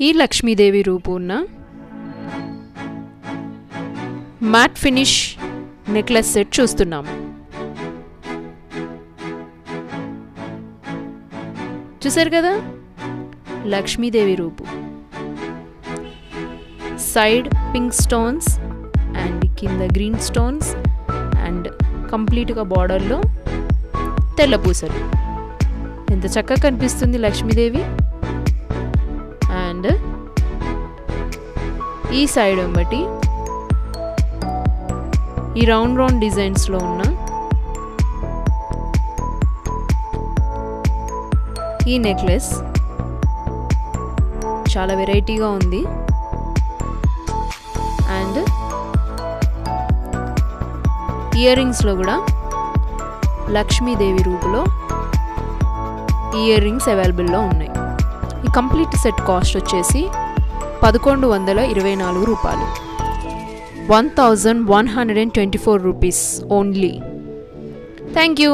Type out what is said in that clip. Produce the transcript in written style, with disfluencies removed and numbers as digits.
ఈ లక్ష్మీదేవి రూపు ఉన్న మ్యాట్ ఫినిష్ నెక్లెస్ సెట్ చూస్తున్నాము. చూసారు కదా, లక్ష్మీదేవి రూపు, సైడ్ పింక్ స్టోన్స్ అండ్ కింద గ్రీన్ స్టోన్స్ అండ్ కంప్లీట్గా బార్డర్లో తెల్ల పూసలు. ఎంత చక్కగా కనిపిస్తుంది లక్ష్మీదేవి. అండ్ ఈ సైడ్ బట్టి ఈ రౌండ్ రౌండ్ డిజైన్స్లో ఉన్న ఈ నెక్లెస్ చాలా వెరైటీగా ఉంది. అండ్ ఇయర్ రింగ్స్లో కూడా లక్ష్మీదేవి రూపులో ఇయర్ రింగ్స్ అవైలబుల్లో ఉన్నాయి. ఈ కంప్లీట్ సెట్ కాస్ట్ వచ్చేసి 1124 రూపాయలు, 1124 రూపీస్ ఓన్లీ. Thank you.